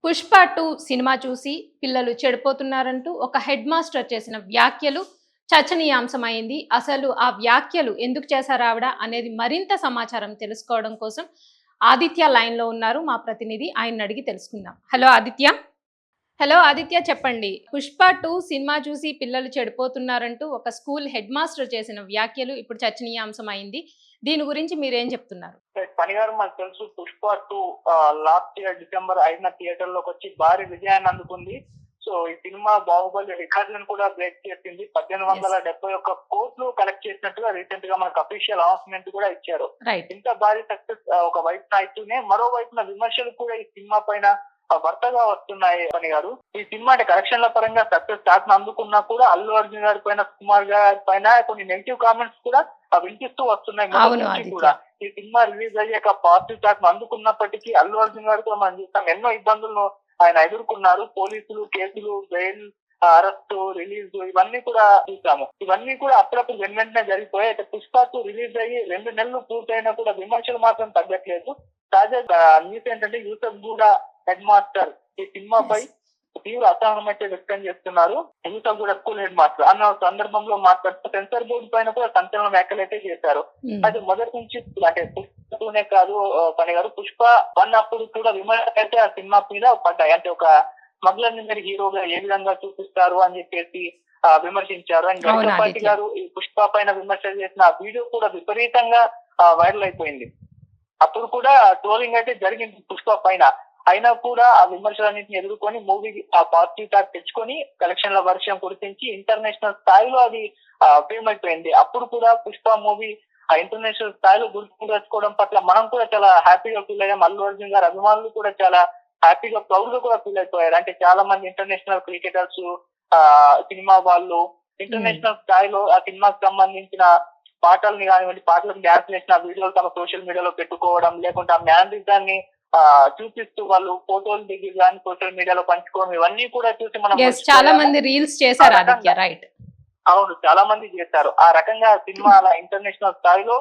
Pushpa 2 cinema చూసి పిల్లలు చెడిపోతున్నారంటూ ఒక హెడ్ మాస్టర్ చేసిన వ్యాఖ్యలు చర్చనీయాంశమైంది. అసలు ఆ వ్యాఖ్యలు ఎందుకు చేశారావిడ అనేది మరింత సమాచారం తెలుసుకోవడం కోసం ఆదిత్య లైన్‌లో ఉన్నారు. మా ప్రతినిధి ఆయన్నడిగి తెలుసుకుందాం. హలో ఆదిత్య. హలో ఆదిత్య, చెప్పండి. 'పుష్ప 2' సినిమా చూసి పిల్లలు చెడిపోతున్నారంటూ ఒక స్కూల్ హెడ్ మాస్టర్ చేసిన వ్యాఖ్యలు ఇప్పుడు చర్చనీయాంశమైంది. దీని గురించి మీరేం చెప్తున్నారు? పనిగారు మనకు తెలుసు 'పుష్ప 2' లాస్ట్ ఇయర్ డిసెంబర్ 5న థియేటర్ లోకి వచ్చి భారీ విజయాన్ని అందుకుంది. సో ఈ సినిమా బాహుబలి రికార్డులను కూడా బ్రేక్ చేసింది. 1871 కోట్లు కలెక్ట్ చేసినట్టుగా రీసెంట్ గా మనకు అఫీషియల్ అనౌన్స్మెంట్ కూడా ఇచ్చారు. ఇంత భారీ సక్సెస్ ఒక వైపున అయితేనే మరో వైపున విమర్శలు కూడా ఈ సినిమా పైన భర్తగా వస్తున్నాయి. పని గారు, ఈ సినిమా అంటే కలెక్షన్ల పరంగా సక్సెస్ టాక్ అందుకున్నా కూడా అల్లు అర్జున్ గారి పైన, సుకుమార్ గారి పైన కొన్ని నెగిటివ్ కామెంట్స్ కూడా వినిపిస్తూ వస్తున్నాయి. మొదటి నుంచి కూడా ఈ సినిమా రిలీజ్ అయ్యాక పాజిటివ్ టాక్ అందుకున్నప్పటికీ అల్లు అర్జున్ గారితో మనం చూస్తాం ఎన్నో ఇబ్బందులను ఆయన ఎదుర్కొన్నారు. పోలీసులు, కేసులు, బెయిల్, అరెస్ట్, రిలీజ్ ఇవన్నీ కూడా చూసాము. ఇవన్నీ కూడా అప్పుడప్పుడు వెంటనే జరిగిపోయాయి. అయితే 'పుష్ప 2' రిలీజ్ అయ్యి 2 నెలలు పూర్తయినా కూడా విమర్శలు మాత్రం తగ్గట్లేదు. తాజాగా న్యూస్ ఏంటంటే యూసఫ్ గూడా హెడ్ మాస్టర్ ఈ సినిమాపై తీవ్ర అసహనం అయితే వ్యక్తం చేస్తున్నారు. యూసఫ్ గూడా స్కూల్ హెడ్ మాస్టర్ అన్న సందర్భంలో మాట్లాడుతూ సెన్సార్ బోర్డు పైన కూడా సంచలన వ్యాఖ్యలు అయితే చేశారు. అది మొదటి నుంచి అంటే 'పుష్ప 2'నే కాదు పని గారు, 'పుష్ప 1' అప్పుడు కూడా విమర్శలు అయితే ఆ సినిమా మీద పడ్డాయి. అంటే ఒక స్మగ్లర్ ని మీరు హీరోగా ఏ విధంగా చూపిస్తారు అని చెప్పేసి విమర్శించారు. అండ్ గణపతి గారు ఈ 'పుష్ప' పైన విమర్శలు చేసిన ఆ వీడియో కూడా విపరీతంగా వైరల్ అయిపోయింది. అప్పుడు కూడా ట్రోలింగ్ అయితే జరిగింది 'పుష్ప' పైన. అయినా కూడా ఆ విమర్శలన్నింటిని ఎదుర్కొని మూవీ ఆ పాజిటివ్ టాక్ తెచ్చుకొని కలెక్షన్ల వర్షం కురిపించి ఇంటర్నేషనల్ స్థాయిలో అది ఫేమ్ అయిపోయింది. అప్పుడు కూడా 'పుష్ప' మూవీ ఆ ఇంటర్నేషనల్ స్థాయిలో గుర్తింపు తెచ్చుకోవడం పట్ల మనం కూడా చాలా హ్యాపీగా ఫీల్ అయ్యాం. అల్లు అర్జున్ గారి అభిమానులు కూడా చాలా హ్యాపీగా, ప్రౌడ్ గా కూడా ఫీల్ అయిపోయారు. అంటే చాలా మంది ఇంటర్నేషనల్ క్రికెటర్స్, సినిమా వాళ్ళు ఇంటర్నేషనల్ స్థాయిలో ఆ సినిమాకి సంబంధించిన పాటల్ని కానివ్వండి, పాటలకు డ్యాన్స్ చేసిన వీడియోలు తమ సోషల్ మీడియాలో పెట్టుకోవడం, లేకుంటే ఆ మ్యానరిజాన్ని చూపిస్తూ వాళ్ళు ఫోటోలు దిగి కానీ సోషల్ మీడియాలో పంచుకోవడం, ఇవన్నీ కూడా చూసి మనం చాలా మంది రీల్స్ చేశారు ఆదిత్య, రైట్? అవును, చాలా మంది చేశారు. ఆ రకంగా సినిమా అలా ఇంటర్నేషనల్ స్థాయిలో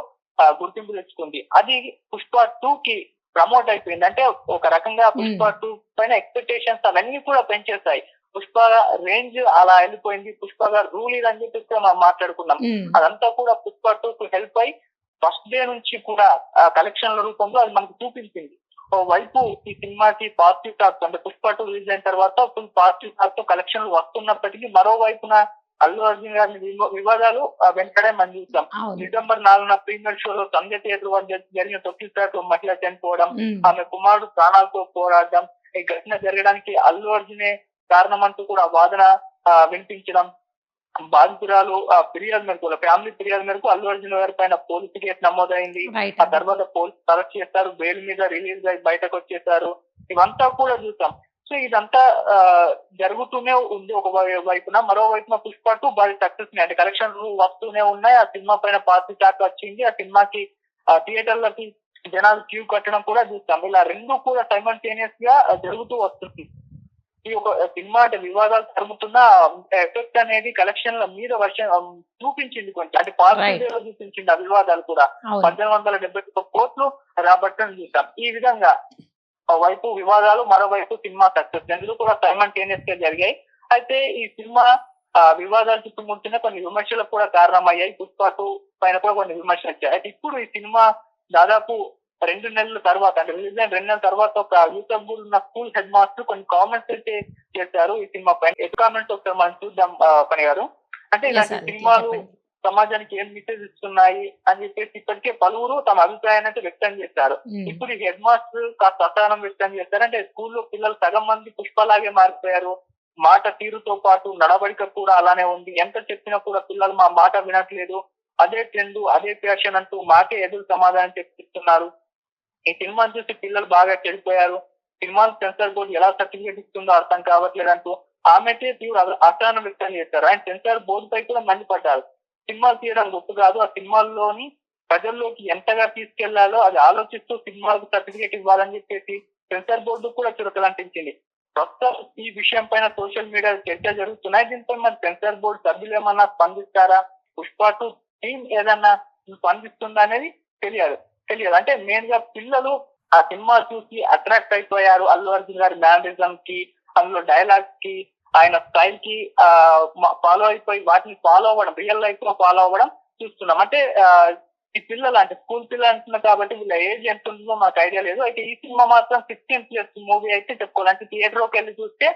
గుర్తింపు తెచ్చుకుంది. అది 'పుష్ప 2'కి ప్రమోట్ అయిపోయింది. అంటే ఒక రకంగా 'పుష్ప 2' పైన ఎక్స్పెక్టేషన్స్ అవన్నీ కూడా పెంచేస్తాయి. 'పుష్ప' రేంజ్ అలా వెళ్ళిపోయింది. 'పుష్ప' గారు రూల్ ఇది అని చెప్పేసి మనం మాట్లాడుకున్నాం. అదంతా కూడా 'పుష్ప 2'కు హెల్ప్ అయి ఫస్ట్ డే నుంచి కూడా కలెక్షన్ల రూపంలో అది మనకు చూపించింది. వైపు ఈ సినిమాకి పాజిటివ్ టాక్, అంటే 'పుష్ప 2' రిలీజ్ అయిన తర్వాత ఫుల్ పాజిటివ్ టాక్ తో కలెక్షన్లు వస్తున్నప్పటికీ మరో వైపున అల్లు అర్జున్ గారి వివాదాలు వెంటనే మనం చూస్తాం. డిసెంబర్ 4న ప్రీమియర్ షోలో సంజయ్ థియేటర్ వద్ద జరిగిన తొక్కిసలాటలో మహిళ చనిపోవడం, ఆమె కుమారుడు ప్రాణాలతో పోరాడడం, ఈ ఘటన జరగడానికి అల్లు అర్జునే కారణమంటూ కూడా వాదన వినిపించడం, బాధితురాలు ఫిర్యాదు మేరకు, ఫ్యామిలీ ఫిర్యాదు మేరకు అల్లు అర్జున్ గారి పైన పోలీసు కేసు నమోదైంది. ఆ తర్వాత పోలీసు అరెస్ట్ చేస్తారు, బెయిల్ మీద రిలీజ్ అయి బయటకు వచ్చేసారు. ఇవంతా కూడా చూసాం. సో ఇదంతా జరుగుతూనే ఉంది ఒక వైపున. మరో వైపున 'పుష్ప 2' బాగా సక్సెస్ అంటే కలెక్షన్ వస్తూనే ఉన్నాయి. ఆ సినిమా పైన పాజిటివ్ టాక్ వచ్చింది. ఆ సినిమాకి థియేటర్లకి జనాలు క్యూ కట్టడం కూడా చూస్తాం. ఇలా రెండు కూడా సైమల్టేనియస్ గా జరుగుతూ వస్తుంది. ఈ ఒక సినిమా అంటే వివాదాలు జరుగుతున్న ఎఫెక్ట్ అనేది కలెక్షన్ల మీద వర్షం చూపించింది. కొంచెం అంటే పాజిటివ్ చూపించింది ఆ వివాదాలు కూడా. 1871 కోట్లు రాబట్టని చూసాం. ఈ విధంగా వైపు వివాదాలు, మరోవైపు సినిమా సక్సెస్ రెండు కూడా సైమల్టేనియస్ గా జరిగాయి. అయితే ఈ సినిమా వివాదాలు చుట్టుముట్టిన కొన్ని విమర్శలకు కూడా కారణమయ్యాయి. 'పుష్ప 2' పైన కూడా కొన్ని విమర్శలు వచ్చాయి. అయితే ఇప్పుడు ఈ సినిమా దాదాపు 2 నెలల తర్వాత, అంటే రిలీజ్ అయిన 2 నెలల తర్వాత ఒక యూసఫ్ గూడా ఉన్న స్కూల్ హెడ్ మాస్టర్ కొన్ని కామెంట్స్ అయితే చేశారు ఈ సినిమా పైన. ఎటు కామెంట్స్ ఒకసారి మనం చూద్దాం పని గారు. అంటే ఇలాంటి సినిమాలు సమాజానికి ఏం మెసేజ్ ఇస్తున్నాయి అని చెప్పేసి ఇప్పటికే పలువురు తమ అభిప్రాయాన్ని అయితే వ్యక్తం చేశారు. ఇప్పుడు ఈ హెడ్ మాస్టర్ కాస్త అసహనం వ్యక్తం చేశారు. అంటే స్కూల్లో పిల్లలు సగం మంది పుష్పలాగే మారిపోయారు. మాట తీరుతో పాటు నడవడిక కూడా అలానే ఉంది. ఎంత చెప్పినా కూడా పిల్లలు మా మాట వినట్లేదు. అదే ట్రెండ్, అదే ఫ్యాషన్ అంటూ మాకే ఎదురు సమాధానం చెప్పిస్తున్నారు. ఈ సినిమాని చూసి పిల్లలు బాగా చెడిపోయారు. సినిమాను సెన్సార్ బోర్డు ఎలా సర్టిఫికేట్ ఇస్తుందో అర్థం కావట్లేదు అంటూ ఆమెతే తీవ్ర అసహనం వ్యక్తం చేశారు. ఆయన సెన్సార్ బోర్డు పై కూడా మండిపడ్డారు. సినిమాలు తీయడం గొప్ప కాదు, ఆ సినిమాల్లోని ప్రజల్లోకి ఎంతగా తీసుకెళ్లాలో అది ఆలోచిస్తూ సినిమాలకు సర్టిఫికేట్ ఇవ్వాలని చెప్పేసి సెన్సార్ బోర్డు కూడా చురకలంటించింది. ప్రస్తుతం ఈ విషయం పైన సోషల్ మీడియా చర్చ జరుగుతున్నాయి. దీనిపై మరి సెన్సార్ బోర్డు సభ్యులు ఏమన్నా స్పందిస్తారా, 'పుష్ప 2' టీం ఏదన్నా స్పందిస్తుందా అనేది తెలియదు. అంటే మెయిన్ గా పిల్లలు ఆ సినిమా చూసి అట్రాక్ట్ అయిపోయారు అల్లు అర్జున్ గారి మ్యానరిజం కి, అందులో డైలాగ్ కి, ఆయన స్టైల్ కి ఫాలో అయిపోయి వాటిని ఫాలో అవ్వడం, రియల్ లైఫ్ లో ఫాలో అవ్వడం చూస్తున్నాం. అంటే ఈ పిల్లలు అంటే స్కూల్ పిల్లలు అంటున్నారు కాబట్టి వీళ్ళ ఏజ్ ఎంత ఉంటుందో మాకు ఐడియా లేదు. అయితే ఈ సినిమా మాత్రం 16+ మూవీ అయితే చెప్పుకోవాలి. అంటే థియేటర్ లోకి వెళ్ళి చూస్తే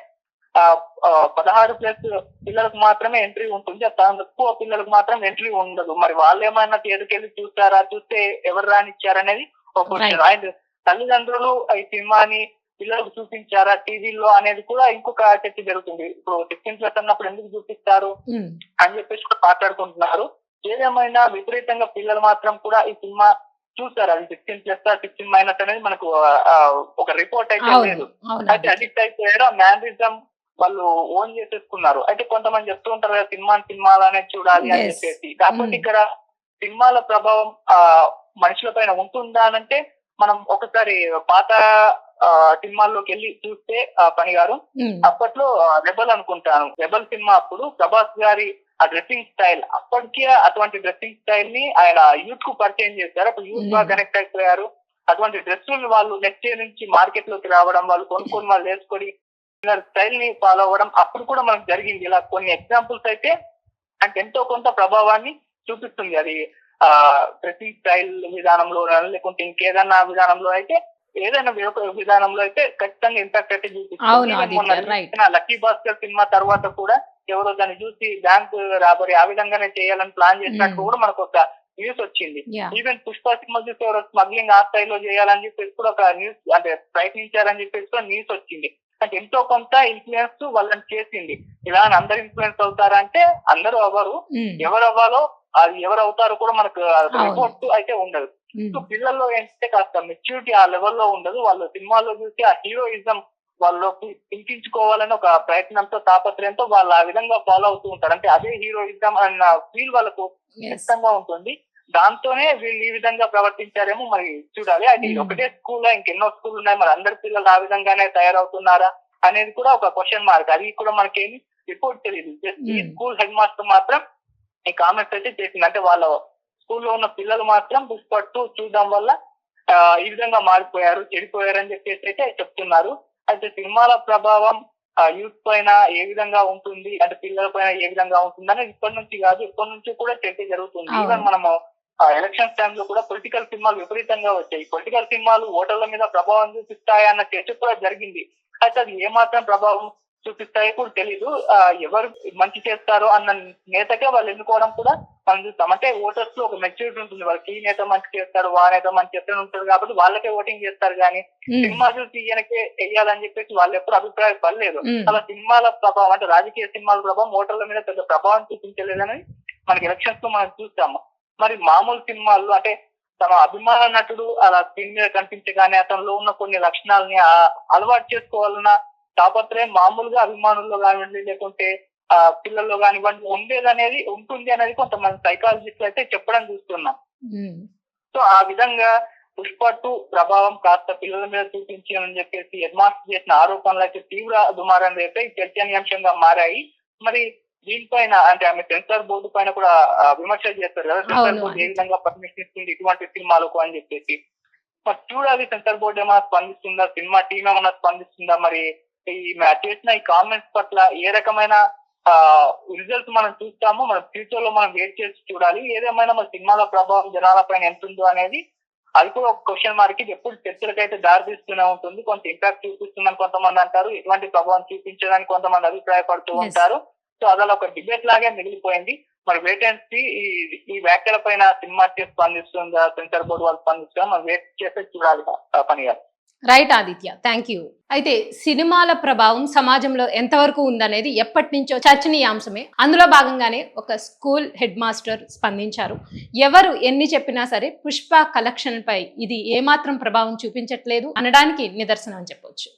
16+ పిల్లలకు మాత్రమే ఎంట్రీ ఉంటుంది, తక్కువ పిల్లలకు మాత్రం ఎంట్రీ ఉండదు. మరి వాళ్ళు ఏమైనా థియేటర్కి వెళ్ళి చూస్తారా, చూస్తే ఎవరు రానిచ్చారనేది ఒక క్వశ్చన్. అండ్ తల్లిదండ్రులు ఈ సినిమాని పిల్లలకు చూపించారా టీవీలో అనేది కూడా ఇంకొక చర్చ జరుగుతుంది. ఇప్పుడు 16+ అన్నప్పుడు ఎందుకు చూపిస్తారు అని చెప్పేసి కూడా మాట్లాడుకుంటున్నారు. ఏదేమైనా విపరీతంగా పిల్లలు మాత్రం కూడా ఈ సినిమా చూస్తారు. అది 16+ 16- అనేది మనకు ఒక రిపోర్ట్ అయితే లేదు. అయితే అడిక్ట్ అయిపోయారు, ఆ మ్యానరిజం వాళ్ళు ఓన్ చేసేసుకున్నారు. అయితే కొంతమంది చెప్తూ ఉంటారు కదా సినిమాలనే చూడాలి అని చెప్పేసి. కాకపోతే ఇక్కడ సినిమాల ప్రభావం మనుషుల పైన ఉంటుందా అనంటే మనం ఒకసారి పాత సినిమాల్లోకి వెళ్ళి చూస్తే పని గారు, అప్పట్లో రెబల్ అనుకుంటాను, రెబల్ సినిమా అప్పుడు ప్రభాస్ గారి ఆ డ్రెస్సింగ్ స్టైల్, అప్పటికే అటువంటి డ్రెస్సింగ్ స్టైల్ ని ఆయన యూత్ కు పరిచయం చేశారు. అప్పుడు యూత్ బాగా కనెక్ట్ అయిపోయారు. అటువంటి డ్రెస్సులు వాళ్ళు నెక్స్ట్ ఇయర్ నుంచి మార్కెట్ లోకి రావడం, వాళ్ళు కొనుక్కొని వాళ్ళు వేసుకొని స్టైల్ ని ఫాలో అవ్వడం అప్పుడు కూడా మనకు జరిగింది. ఇలా కొన్ని ఎగ్జాంపుల్స్ అయితే అంటే ఎంతో కొంత ప్రభావాన్ని చూపిస్తుంది. అది డ్రెస్సింగ్ స్టైల్ విధానంలో లేకుంటే ఇంకేదన్నా విధానంలో అయితే, ఏదైనా విధానంలో అయితే ఖచ్చితంగా ఇంపాక్ట్ అయితే చూపిస్తుంది. లక్కీ భాస్కర్ సినిమా తర్వాత కూడా ఎవరో దాన్ని చూసి బ్యాంక్ రాబరీ ఆ విధంగానే చేయాలని ప్లాన్ చేసినట్టు కూడా మనకు ఒక న్యూస్ వచ్చింది. ఈవెన్ పుష్ప సినిమా చూసి ఎవరో స్మగ్లింగ్ ఆ స్థాయిలో చేయాలని చెప్పేసి కూడా ఒక న్యూస్, అంటే ప్రయత్నించారని చెప్పేసి కూడా న్యూస్ వచ్చింది. అంటే ఎంతో కొంత ఇన్ఫ్లుయెన్స్ వాళ్ళని చేసింది. ఇలా అందరు ఇన్ఫ్లుయెన్స్ అవుతారా అంటే అందరూ అవ్వరు. ఎవరు అవ్వాలో అది ఎవరు అవుతారో కూడా మనకు రిపోర్ట్ అయితే ఉండదు. సో పిల్లల్లో ఏంటంటే కాస్త మెచ్యూరిటీ ఆ లెవెల్లో ఉండదు. వాళ్ళు సినిమాలో చూసి ఆ హీరోయిజం వాళ్ళకి ఇంకించుకోవాలని ఒక ప్రయత్నంతో, తాపత్రయంతో వాళ్ళు ఆ విధంగా ఫాలో అవుతూ ఉంటారు. అంటే అదే హీరోయిజం అన్న ఫీల్ వాళ్ళకు ఖచ్చితంగా ఉంటుంది. దాంతోనే వీళ్ళు ఈ విధంగా ప్రవర్తించారేమో మరి చూడాలి. అది ఒకటే స్కూల్లో ఇంకెన్నో స్కూల్ ఉన్నాయి, మరి అందరి పిల్లలు ఆ విధంగానే తయారవుతున్నారా అనేది కూడా ఒక క్వశ్చన్ మార్క్. అది కూడా మనకేమి రిపోర్ట్ తెలియదు. జస్ట్ ఈ స్కూల్ హెడ్ మాస్టర్ మాత్రం ఈ కామెంట్స్ అయితే చేసింది. అంటే వాళ్ళ స్కూల్లో ఉన్న పిల్లలు మాత్రం పుష్ప 2 చూడడం వల్ల ఈ విధంగా మారిపోయారు, చెడిపోయారు అని చెప్పేసి అయితే చెప్తున్నారు. అయితే సినిమాల ప్రభావం యూత్ పైన ఏ విధంగా ఉంటుంది, అంటే పిల్లల పైన ఏ విధంగా ఉంటుంది అనేది ఇప్పటి నుంచి కాదు, ఇప్పటి నుంచి కూడా చర్చ జరుగుతుంది. ఈవెన్ మనము ఎలక్షన్స్ టైంలో కూడా పొలిటికల్ సినిమాలు విపరీతంగా వచ్చాయి. పొలిటికల్ సినిమాలు ఓటర్ల మీద ప్రభావం చూపిస్తాయన్న చర్చ కూడా జరిగింది. అయితే అది ఏమాత్రం ప్రభావం చూపిస్తాయో కూడా తెలీదు. ఎవరు మంచి చేస్తారో అన్న నేతకే వాళ్ళు ఎన్నుకోవడం కూడా మనం చూస్తాం. అంటే ఓటర్స్ లో ఒక మెచ్యూరిటీ ఉంటుంది, వాళ్ళకి ఈ నేత మంచి చేస్తాడు, ఆ నేత మంచి చేస్తాడు ఉంటాడు కాబట్టి వాళ్ళకే ఓటింగ్ చేస్తారు. కానీ సినిమా చూసి ఈయనకే వెయ్యాలని చెప్పేసి వాళ్ళు ఎప్పుడు అభిప్రాయపడలేదు. అలా సినిమాల ప్రభావం, అంటే రాజకీయ సినిమాల ప్రభావం ఓటర్ల మీద పెద్ద ప్రభావం చూపించలేదని మనకి ఎలక్షన్స్ లో మనం చూస్తాము. మరి మామూలు సినిమాల్లో అంటే తమ అభిమాన నటుడు అలా స్క్రీన్ మీద కనిపించగానే అతనిలో ఉన్న కొన్ని లక్షణాలని అలవాటు చేసుకోవాలన్న తాపత్రయం మామూలుగా అభిమానుల్లో కానివ్వండి, లేకుంటే పిల్లల్లో కానివ్వండి ఉండేదనేది ఉంటుంది అనేది కొంతమంది సైకాలజిస్టులు అయితే చెప్పడం చూస్తున్నాం. సో ఆ విధంగా పుష్ప 2 ప్రభావం కాస్త పిల్లల మీద చూపించాలని చెప్పేసి హెడ్ మాస్టర్ చేసిన ఆరోపణలు అయితే తీవ్ర దుమారం రేపై చర్చనీయాంశంగా మారాయి. మరి దీనిపైన అంటే ఆమె సెన్సార్ బోర్డు పైన కూడా విమర్శలు చేస్తారు కదా, సెన్సార్ బోర్డు ఏ విధంగా పర్మిషన్ ఇస్తుంది ఇటువంటి సినిమాలకు అని చెప్పేసి. మరి చూడాలి సెన్సార్ బోర్డు ఏమైనా స్పందిస్తుందా, సినిమా టీం ఏమైనా స్పందిస్తుందా, మరి ఈ చేసిన ఈ కామెంట్స్ పట్ల ఏ రకమైన రిజల్ట్స్ మనం చూస్తామో మనం ఫ్యూచర్ లో మనం వెయిట్ చేసి చూడాలి. ఏదేమైనా మన సినిమాల ప్రభావం జనాల పైన ఎంత ఉందో అనేది అది కూడా ఒక క్వశ్చన్ మార్క్. ఎప్పుడు చర్చలకైతే దారి తీస్తూనే ఉంటుంది. కొంత ఇంపాక్ట్ చూపిస్తుందని కొంతమంది అంటారు, ఎటువంటి ప్రభావం చూపించడానికి కొంతమంది అభిప్రాయపడుతూ ఉంటారు. సో అలా ఒక డిబేట్ లాగే మిగిలిపోయింది. మరి వెయిట్ అండ్ సీ ఈ వ్యాఖ్యల పైన సినిమా స్పందిస్తుందా, సెన్సార్ బోర్డు వాళ్ళు స్పందిస్తుందా, మనం వెయిట్ చేస్తే చూడాలి పని గారు. Right Aditya, thank you. అయితే సినిమాల ప్రభావం సమాజంలో ఎంతవరకు ఉందనేది ఎప్పటి నుంచో చర్చనీయాంశమే. అందులో భాగంగానే ఒక స్కూల్ హెడ్ మాస్టర్ స్పందించారు. ఎవరు ఎన్ని చెప్పినా సరే పుష్ప కలెక్షన్ పై ఇది ఏమాత్రం ప్రభావం చూపించట్లేదు అనడానికి నిదర్శనం అని చెప్పొచ్చు.